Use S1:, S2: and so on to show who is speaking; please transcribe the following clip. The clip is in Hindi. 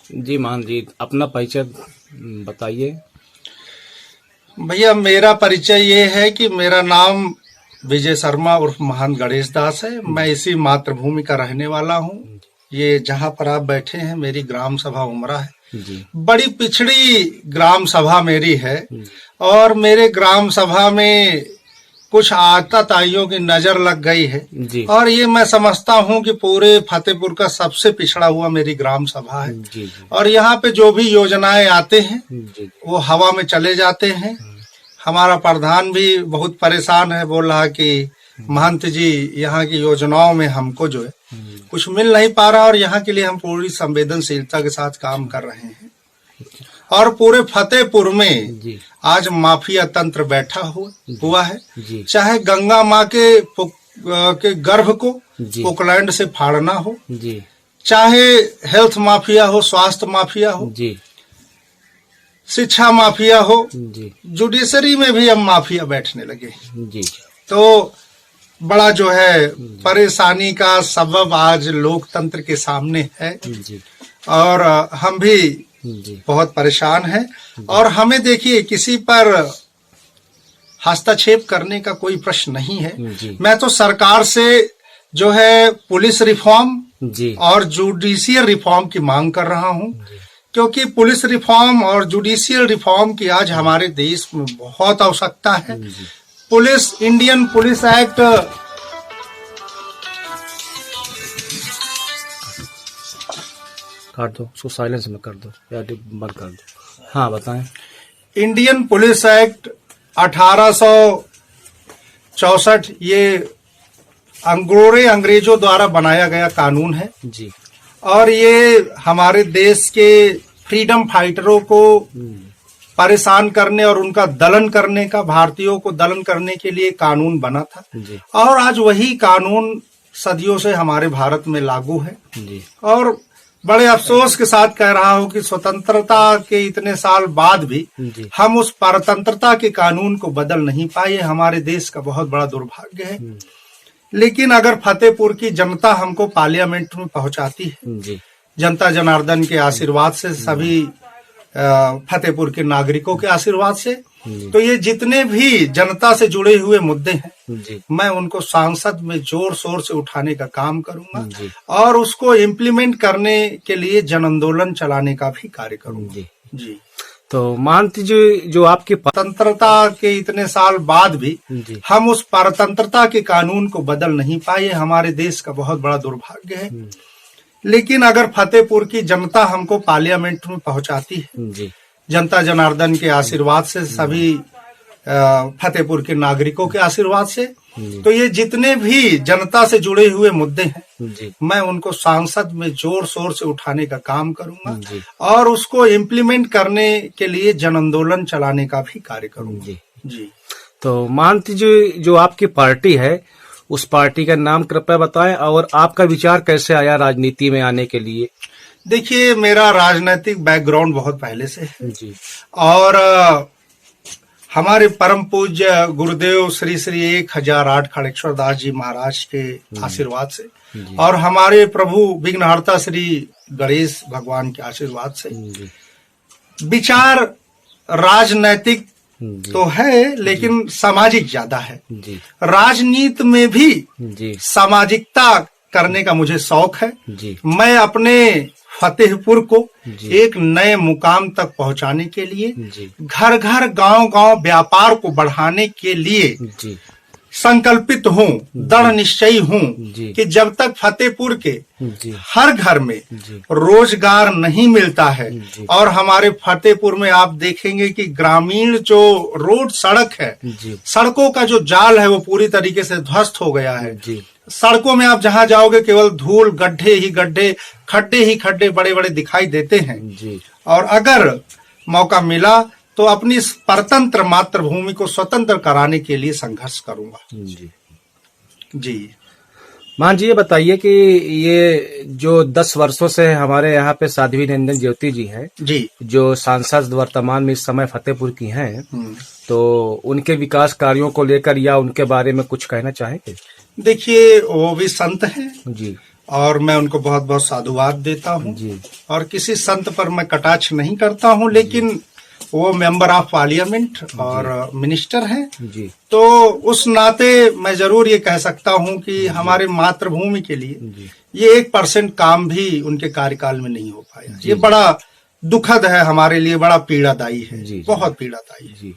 S1: जी मान जी, अपना परिचय बताइए।
S2: भैया मेरा परिचय ये है कि मेरा नाम विजय शर्मा उर्फ महंत गणेश दास है। मैं इसी मातृभूमि का रहने वाला हूँ। ये जहाँ पर आप बैठे हैं मेरी ग्राम सभा उमरा है।
S1: जी
S2: बड़ी पिछड़ी ग्राम सभा मेरी है और मेरे ग्राम सभा में कुछ आताताइयों की नजर लग गई है
S1: जी
S2: और ये मैं समझता हूँ कि पूरे फतेहपुर का सबसे पिछड़ा हुआ मेरी ग्राम सभा है।
S1: जी जी
S2: और यहाँ पे जो भी योजनाएं आते हैं
S1: जी
S2: वो हवा में चले जाते हैं। हमारा प्रधान भी बहुत परेशान है, बोल रहा कि महंत जी यहाँ की योजनाओं में हमको जो है कुछ मिल नहीं पा रहा और यहाँ के लिए हम पूरी संवेदनशीलता के साथ काम कर रहे हैं। और पूरे फतेहपुर में
S1: जी
S2: आज माफिया तंत्र बैठा हुआ है।
S1: जी
S2: चाहे गंगा माँ के गर्भ को
S1: जी
S2: पोकलैंड से फाड़ना हो,
S1: जी
S2: चाहे हेल्थ माफिया हो, स्वास्थ्य माफिया हो,
S1: जी
S2: शिक्षा माफिया हो,
S1: जी
S2: जुडिशरी में भी अब माफिया बैठने लगे।
S1: जी
S2: तो बड़ा जो है परेशानी का सबब आज लोकतंत्र के सामने है
S1: जी
S2: और हम भी
S1: जी
S2: बहुत परेशान हैं। और हमें देखिए किसी पर हस्तक्षेप करने का कोई प्रश्न नहीं है।
S1: जी
S2: मैं तो सरकार से जो है पुलिस रिफॉर्म
S1: जी
S2: और जुडिशियल रिफॉर्म की मांग कर रहा हूं, क्योंकि पुलिस रिफॉर्म और जुडिशियल रिफॉर्म की आज हमारे देश में बहुत आवश्यकता है। पुलिस इंडियन पुलिस एक्ट
S1: काट दो, उसको साइलेंस में कर दो या बंद कर दो। हाँ बताएं।
S2: इंडियन पुलिस एक्ट 1864 ये अंग्रेजों द्वारा बनाया गया कानून है
S1: जी
S2: और ये हमारे देश के फ्रीडम फाइटरों को परेशान करने और उनका दलन करने का, भारतीयों को दलन करने के लिए कानून बना था।
S1: जी
S2: और आज वही कानून सदियों से हमारे भारत में लागू है।
S1: जी
S2: और बड़े अफसोस के साथ कह रहा हूं कि स्वतंत्रता के इतने साल बाद भी
S1: जी
S2: हम उस परतंत्रता के कानून को बदल नहीं पाए। हमारे देश का बहुत बड़ा दुर्भाग्य है। लेकिन अगर फतेहपुर की जनता हमको पार्लियामेंट में पहुंचाती है,
S1: जी
S2: जनता जनार्दन के आशीर्वाद से, सभी फतेहपुर के नागरिकों के आशीर्वाद से, तो ये जितने भी जनता से जुड़े हुए मुद्दे हैं
S1: जी
S2: मैं उनको सांसद में जोर शोर से उठाने का काम
S1: जी
S2: करूंगा और उसको इम्प्लीमेंट करने के लिए जन आंदोलन चलाने का भी कार्य करूंगा।
S1: जी
S2: जी
S1: तो मानती जी, जो आपके
S2: स्वतंत्रता के इतने साल बाद भी
S1: जी
S2: हम उस परतंत्रता के कानून को बदल नहीं पाए। हमारे देश का बहुत बड़ा दुर्भाग्य है। लेकिन अगर फतेहपुर की जनता हमको पार्लियामेंट में पहुंचाती है,
S1: जी
S2: जनता जनार्दन के आशीर्वाद से, सभी फतेहपुर के नागरिकों के आशीर्वाद से, तो ये जितने भी जनता से जुड़े हुए मुद्दे हैं
S1: जी
S2: मैं उनको सांसद में जोर शोर से उठाने का काम करूंगा
S1: जी
S2: और उसको इम्प्लीमेंट करने के लिए जन आंदोलन चलाने का भी कार्य करूंगा।
S1: जी
S2: जी
S1: तो मानती जी, जो आपकी पार्टी है उस पार्टी का नाम कृपया बताएं और आपका विचार कैसे आया राजनीति में आने के लिए।
S2: देखिए मेरा राजनीतिक बैकग्राउंड बहुत पहले से है
S1: जी
S2: और हमारे परम पूज्य गुरुदेव श्री श्री 1008 खड़ेश्वर दास जी महाराज के आशीर्वाद से और हमारे प्रभु विघ्नहर्ता श्री गणेश भगवान के आशीर्वाद से
S1: जी
S2: विचार राजनैतिक
S1: जी
S2: तो है लेकिन सामाजिक ज्यादा है।
S1: जी
S2: राजनीति में भी
S1: जी
S2: सामाजिकता करने का मुझे शौक है।
S1: जी
S2: मैं अपने फतेहपुर को
S1: जी
S2: एक नए मुकाम तक पहुंचाने के लिए,
S1: जी
S2: घर घर गांव गांव व्यापार को बढ़ाने के लिए
S1: जी
S2: संकल्पित हूँ, दृढ़ निश्चयी हूँ
S1: जी
S2: कि जब तक फतेहपुर के
S1: जी
S2: हर घर में
S1: जी
S2: रोजगार नहीं मिलता है
S1: जी
S2: और हमारे फतेहपुर में आप देखेंगे कि ग्रामीण जो रोड सड़क है,
S1: जी
S2: सड़कों का जो जाल है वो पूरी तरीके से ध्वस्त हो गया है।
S1: जी
S2: सड़कों में आप जहां जाओगे केवल धूल, गड्ढे ही गड्ढे, खड्डे ही खड्डे बड़े बड़े दिखाई देते हैं।
S1: जी
S2: और अगर मौका मिला तो अपनी इस परतंत्र मातृभूमि को स्वतंत्र कराने के लिए संघर्ष करूंगा।
S1: जी
S2: जी
S1: मान जी, ये बताइए कि ये जो 10 वर्षों से हमारे यहाँ पे साध्वी नंदन ज्योति जी हैं,
S2: जी
S1: जो सांसद वर्तमान में इस समय फतेहपुर की हैं, तो उनके विकास कार्यों को लेकर या उनके बारे में कुछ कहना चाहेंगे।
S2: देखिए वो भी संत हैं
S1: जी
S2: और मैं उनको बहुत बहुत साधुवाद देता हूँ।
S1: जी
S2: और किसी संत पर मैं कटाक्ष नहीं करता हूँ, लेकिन वो मेंबर ऑफ पार्लियामेंट और मिनिस्टर हैं,
S1: जी
S2: तो उस नाते मैं जरूर ये कह सकता हूँ कि हमारे मातृभूमि के लिए
S1: जी
S2: ये 1% काम भी उनके कार्यकाल में नहीं हो पाया। ये बड़ा दुखद है हमारे लिए, बड़ा पीड़ादायी है,
S1: जी, जी।
S2: बहुत पीड़ादायी है।
S1: जी